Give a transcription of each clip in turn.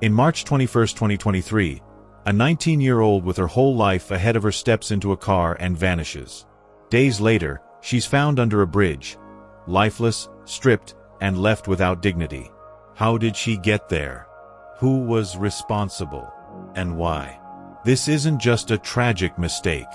In March 21, 2023, a 19-year-old with her whole life ahead of her steps into a car and vanishes. Days later, she's found under a bridge, lifeless, stripped, and left without dignity. How did she get there? Who was responsible? And why? This isn't just a tragic mistake.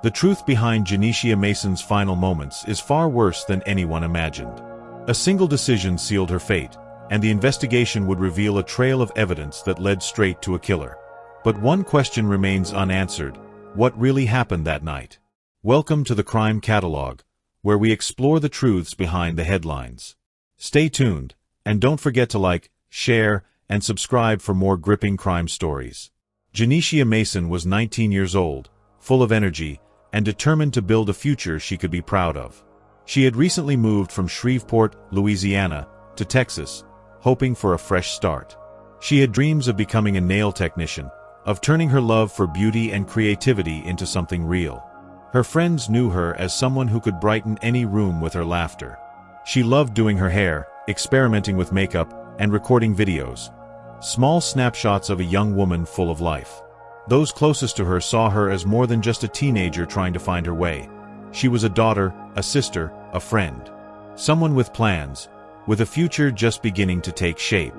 The truth behind Jania Mason's final moments is far worse than anyone imagined. A single decision sealed her fate, and the investigation would reveal a trail of evidence that led straight to a killer. But one question remains unanswered: what really happened that night? Welcome to the Crime Catalog, where we explore the truths behind the headlines. Stay tuned, and don't forget to like, share, and subscribe for more gripping crime stories. Jania Mason was 19 years old, full of energy, and determined to build a future she could be proud of. She had recently moved from Shreveport, Louisiana, to Texas, hoping for a fresh start. She had dreams of becoming a nail technician, of turning her love for beauty and creativity into something real. Her friends knew her as someone who could brighten any room with her laughter. She loved doing her hair, experimenting with makeup, and recording videos. Small snapshots of a young woman full of life. Those closest to her saw her as more than just a teenager trying to find her way. She was a daughter, a sister, a friend. Someone with plans, with a future just beginning to take shape.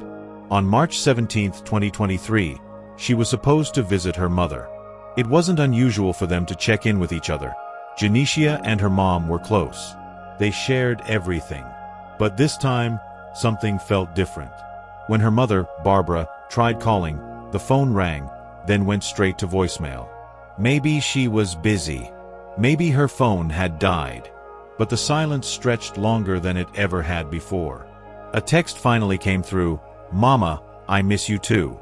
On March 17, 2023, she was supposed to visit her mother. It wasn't unusual for them to check in with each other. Jania and her mom were close. They shared everything. But this time, something felt different. When her mother, Barbara, tried calling, the phone rang, then went straight to voicemail. Maybe she was busy. Maybe her phone had died. But the silence stretched longer than it ever had before. A text finally came through: "Mama, I miss you too.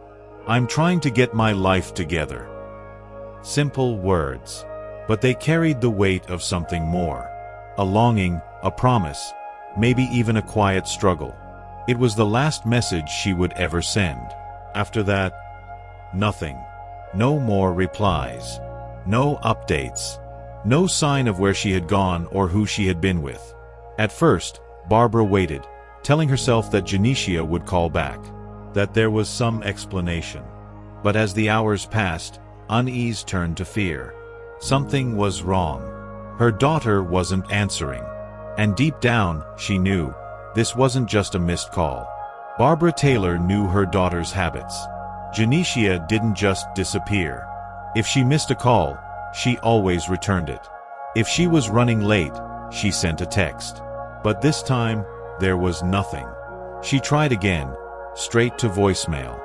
I'm trying to get my life together." Simple words, but they carried the weight of something more. A longing, a promise, maybe even a quiet struggle. It was the last message she would ever send. After that, nothing. No more replies. No updates. No sign of where she had gone or who she had been with. At first, Barbara waited, telling herself that Jania would call back, that there was some explanation. But as the hours passed, unease turned to fear. Something was wrong. Her daughter wasn't answering. And deep down, she knew, this wasn't just a missed call. Barbara Taylor knew her daughter's habits. Jania didn't just disappear. If she missed a call, she always returned it. If she was running late, she sent a text. But this time, there was nothing. She tried again, straight to voicemail.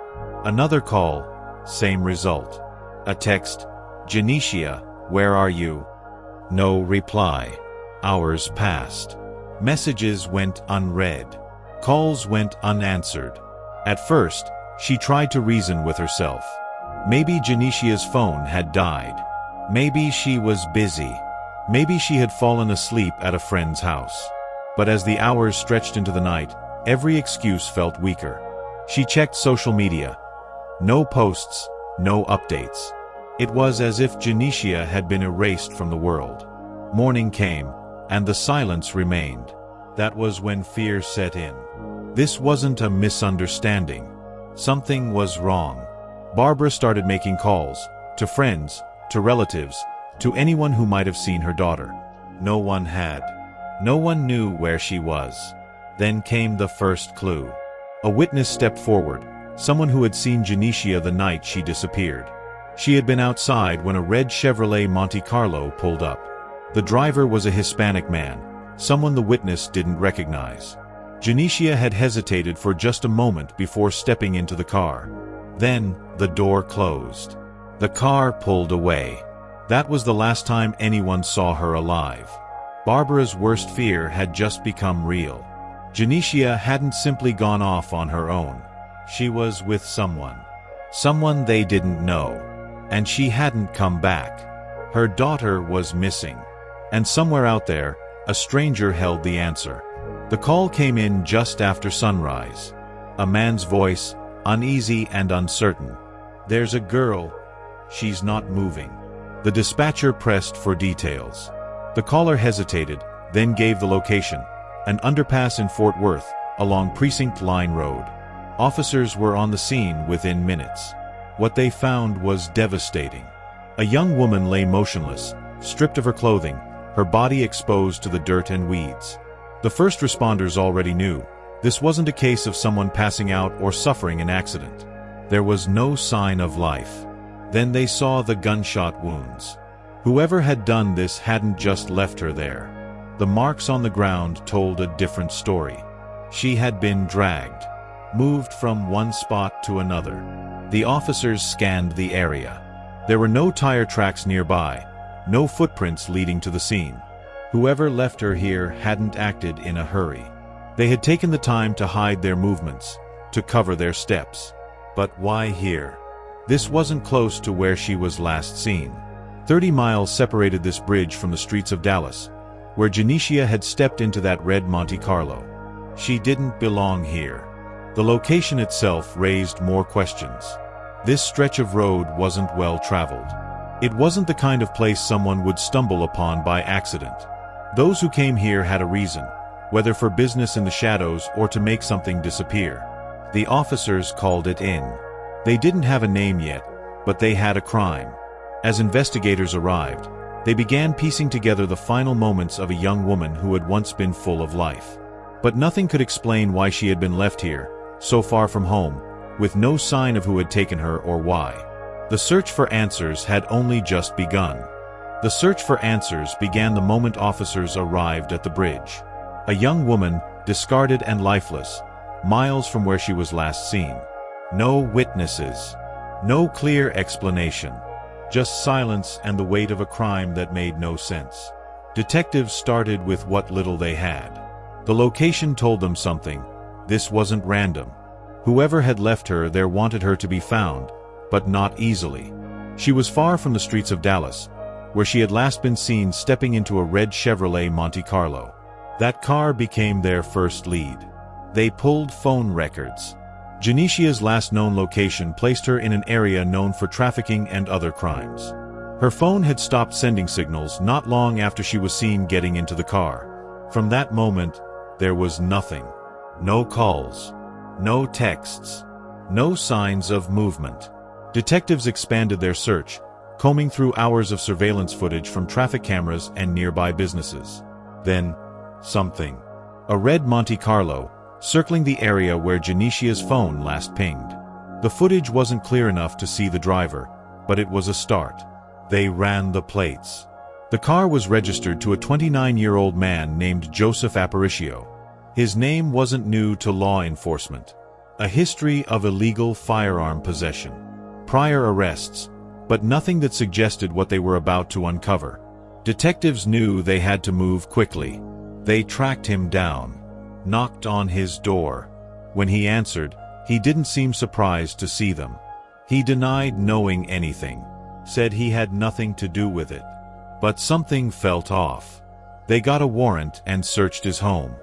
Another call, same result. A text: "Jania, where are you?" No reply. Hours passed. Messages went unread. Calls went unanswered. At first, she tried to reason with herself. Maybe Jania's phone had died. Maybe she was busy. Maybe she had fallen asleep at a friend's house. But as the hours stretched into the night, every excuse felt weaker. She checked social media. No posts, no updates. It was as if Jania had been erased from the world. Morning came, and the silence remained. That was when fear set in. This wasn't a misunderstanding. Something was wrong. Barbara started making calls, to friends, to relatives, to anyone who might have seen her daughter. No one had. No one knew where she was. Then came the first clue. A witness stepped forward, someone who had seen Jania the night she disappeared. She had been outside when a red Chevrolet Monte Carlo pulled up. The driver was a Hispanic man, someone the witness didn't recognize. Jania had hesitated for just a moment before stepping into the car. Then, the door closed. The car pulled away. That was the last time anyone saw her alive. Barbara's worst fear had just become real. Jania hadn't simply gone off on her own. She was with someone. Someone they didn't know. And she hadn't come back. Her daughter was missing. And somewhere out there, a stranger held the answer. The call came in just after sunrise. A man's voice, uneasy and uncertain. "There's a girl. She's not moving." The dispatcher pressed for details. The caller hesitated, then gave the location: an underpass in Fort Worth, along Precinct Line Road. Officers were on the scene within minutes. What they found was devastating. A young woman lay motionless, stripped of her clothing, her body exposed to the dirt and weeds. The first responders already knew this wasn't a case of someone passing out or suffering an accident. There was no sign of life. Then they saw the gunshot wounds. Whoever had done this hadn't just left her there. The marks on the ground told a different story. She had been dragged, moved from one spot to another. The officers scanned the area. There were no tire tracks nearby, no footprints leading to the scene. Whoever left her here hadn't acted in a hurry. They had taken the time to hide their movements, to cover their steps. But why here? This wasn't close to where she was last seen. 30 miles separated this bridge from the streets of Dallas, where Jania had stepped into that red Monte Carlo. She didn't belong here. The location itself raised more questions. This stretch of road wasn't well traveled. It wasn't the kind of place someone would stumble upon by accident. Those who came here had a reason, whether for business in the shadows or to make something disappear. The officers called it in. They didn't have a name yet, but they had a crime. As investigators arrived, they began piecing together the final moments of a young woman who had once been full of life. But nothing could explain why she had been left here, so far from home, with no sign of who had taken her or why. The search for answers had only just begun. The search for answers began the moment officers arrived at the bridge. A young woman, discarded and lifeless, miles from where she was last seen. No witnesses. No clear explanation. Just silence and the weight of a crime that made no sense. Detectives started with what little they had. The location told them something. This wasn't random. Whoever had left her there wanted her to be found, but not easily. She was far from the streets of Dallas, where she had last been seen stepping into a red Chevrolet Monte Carlo. That car became their first lead. They pulled phone records. Jania's last known location placed her in an area known for trafficking and other crimes. Her phone had stopped sending signals not long after she was seen getting into the car. From that moment, there was nothing. No calls. No texts. No signs of movement. Detectives expanded their search, combing through hours of surveillance footage from traffic cameras and nearby businesses. Then, something. A red Monte Carlo, circling the area where Jania's phone last pinged. The footage wasn't clear enough to see the driver, but it was a start. They ran the plates. The car was registered to a 29-year-old man named Joseph Aparicio. His name wasn't new to law enforcement. A history of illegal firearm possession. Prior arrests, but nothing that suggested what they were about to uncover. Detectives knew they had to move quickly. They tracked him down. Knocked on his door. When he answered, he didn't seem surprised to see them. He denied knowing anything, said he had nothing to do with it. But something felt off. They got a warrant and searched his home.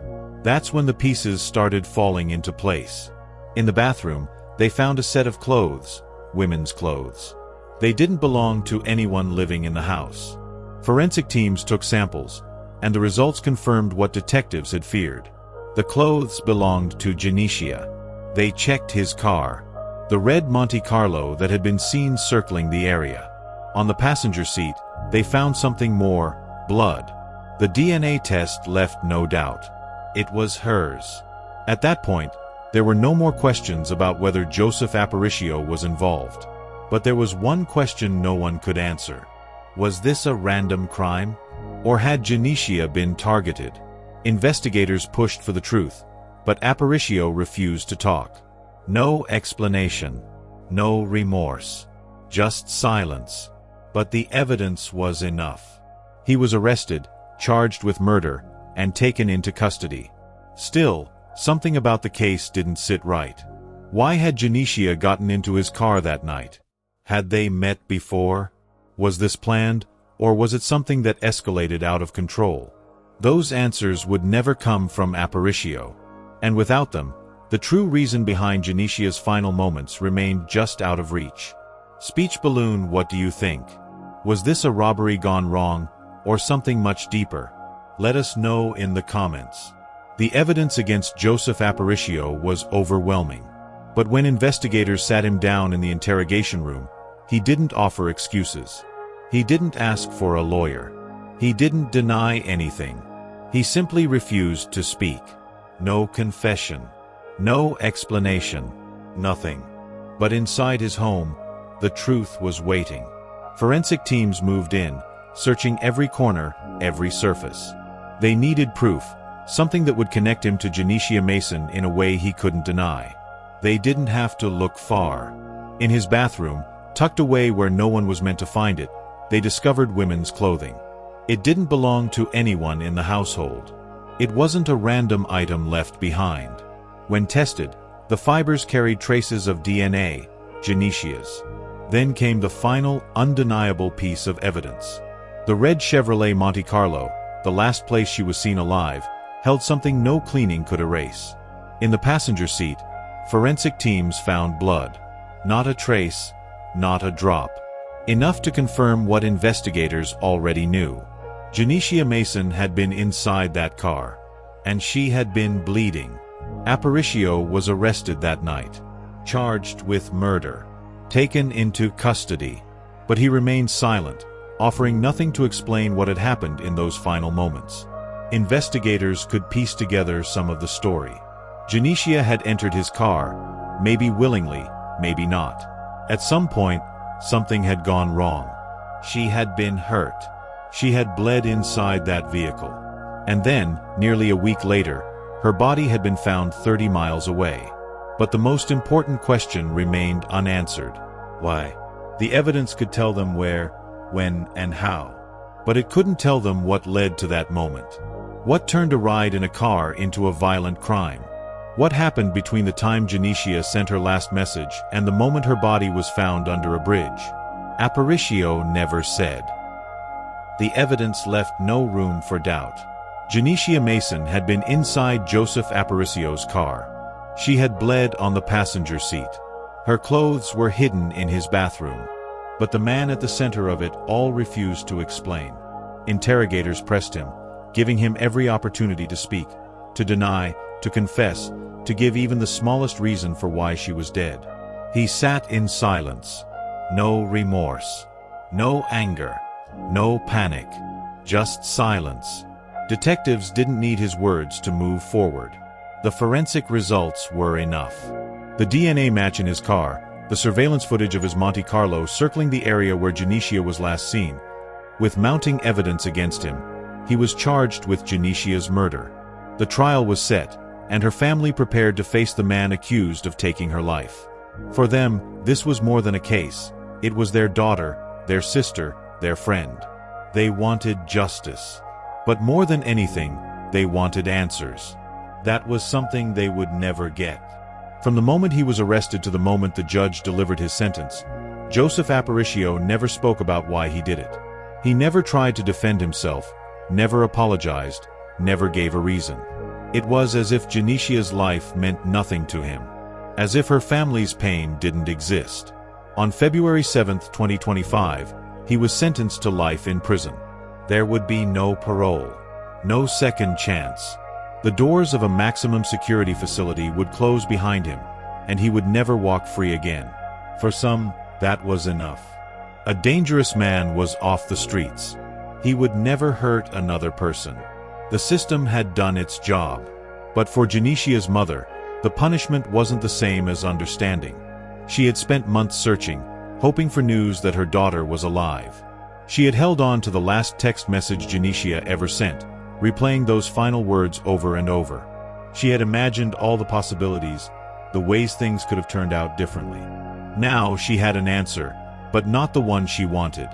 That's when the pieces started falling into place. In the bathroom, they found a set of clothes, women's clothes. They didn't belong to anyone living in the house. Forensic teams took samples, and the results confirmed what detectives had feared. The clothes belonged to Jania. They checked his car, the red Monte Carlo that had been seen circling the area. On the passenger seat, they found something more: blood. The DNA test left no doubt. It was hers. At that point, there were no more questions about whether Joseph Aparicio was involved. But there was one question no one could answer. Was this a random crime? Or had Jania been targeted? Investigators pushed for the truth, but Aparicio refused to talk. No explanation. No remorse. Just silence. But the evidence was enough. He was arrested, charged with murder, and taken into custody. Still, something about the case didn't sit right. Why had Jania gotten into his car that night? Had they met before? Was this planned, or was it something that escalated out of control? Those answers would never come from Aparicio. And without them, the true reason behind Jania's final moments remained just out of reach. Speech balloon, what do you think? Was this a robbery gone wrong, or something much deeper? Let us know in the comments. The evidence against Joseph Aparicio was overwhelming. But when investigators sat him down in the interrogation room, he didn't offer excuses. He didn't ask for a lawyer. He didn't deny anything. He simply refused to speak. No confession. No explanation. Nothing. But inside his home, the truth was waiting. Forensic teams moved in, searching every corner, every surface. They needed proof, something that would connect him to Jania Mason in a way he couldn't deny. They didn't have to look far. In his bathroom, tucked away where no one was meant to find it, they discovered women's clothing. It didn't belong to anyone in the household. It wasn't a random item left behind. When tested, the fibers carried traces of DNA, Jania's. Then came the final, undeniable piece of evidence. The red Chevrolet Monte Carlo, the last place she was seen alive, held something no cleaning could erase. In the passenger seat, forensic teams found blood. Not a trace, not a drop. Enough to confirm what investigators already knew. Jania Mason had been inside that car, and she had been bleeding. Aparicio was arrested that night, charged with murder, taken into custody. But he remained silent, offering nothing to explain what had happened in those final moments. Investigators could piece together some of the story. Jania had entered his car, maybe willingly, maybe not. At some point, something had gone wrong. She had been hurt. She had bled inside that vehicle. And then, nearly a week later, her body had been found 30 miles away. But the most important question remained unanswered. Why? The evidence could tell them where, when, and how. But it couldn't tell them what led to that moment. What turned a ride in a car into a violent crime? What happened between the time Jania sent her last message and the moment her body was found under a bridge? Aparicio never said. The evidence left no room for doubt. Jania Mason had been inside Joseph Aparicio's car. She had bled on the passenger seat. Her clothes were hidden in his bathroom. But the man at the center of it all refused to explain. Interrogators pressed him, giving him every opportunity to speak, to deny, to confess, to give even the smallest reason for why she was dead. He sat in silence. No remorse. No anger. No panic. Just silence. Detectives didn't need his words to move forward. The forensic results were enough. The DNA match in his car, the surveillance footage of his Monte Carlo circling the area where Jania was last seen. With mounting evidence against him, he was charged with Jania's murder. The trial was set, and her family prepared to face the man accused of taking her life. For them, this was more than a case. It was their daughter, their sister, their friend. They wanted justice. But more than anything, they wanted answers. That was something they would never get. From the moment he was arrested to the moment the judge delivered his sentence, Joseph Aparicio never spoke about why he did it. He never tried to defend himself, never apologized, never gave a reason. It was as if Jania's life meant nothing to him. As if her family's pain didn't exist. On February 7, 2025, he was sentenced to life in prison. There would be no parole. No second chance. The doors of a maximum security facility would close behind him, and he would never walk free again. For some, that was enough. A dangerous man was off the streets. He would never hurt another person. The system had done its job. But for Jania's mother, the punishment wasn't the same as understanding. She had spent months searching, hoping for news that her daughter was alive. She had held on to the last text message Jania ever sent, replaying those final words over and over. She had imagined all the possibilities, the ways things could have turned out differently. Now she had an answer, but not the one she wanted.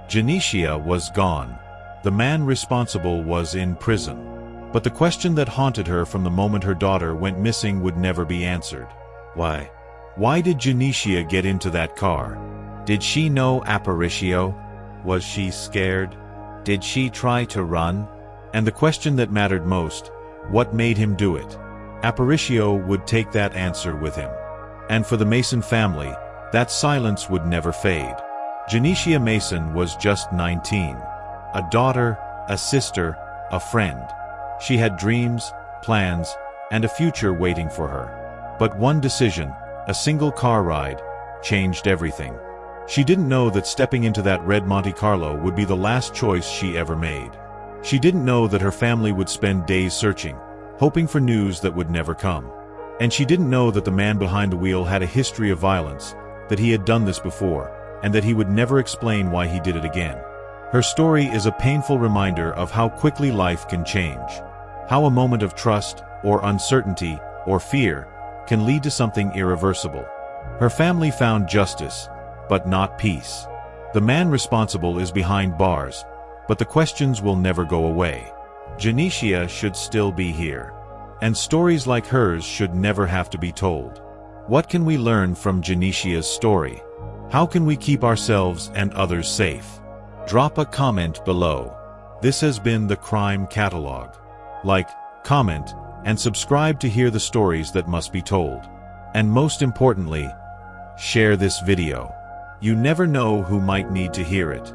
Jania was gone. The man responsible was in prison. But the question that haunted her from the moment her daughter went missing would never be answered. Why? Why did Jania get into that car? Did she know Aparicio? Was she scared? Did she try to run? And the question that mattered most, what made him do it? Aparicio would take that answer with him. And for the Mason family, that silence would never fade. Jania Mason was just 19. A daughter, a sister, a friend. She had dreams, plans, and a future waiting for her. But one decision, A single car ride changed everything. She didn't know that stepping into that red Monte Carlo would be the last choice she ever made. She didn't know that her family would spend days searching, hoping for news that would never come. And she didn't know that the man behind the wheel had a history of violence, that he had done this before, and that he would never explain why he did it again. Her story is a painful reminder of how quickly life can change, how a moment of trust, or uncertainty, or fear, can lead to something irreversible. Her family found justice, but not peace. The man responsible is behind bars, but the questions will never go away. Jania should still be here. And stories like hers should never have to be told. What can we learn from Jania's story? How can we keep ourselves and others safe? Drop a comment below. This has been the Crime Catalog. Like, comment, and subscribe to hear the stories that must be told. And most importantly, share this video. You never know who might need to hear it.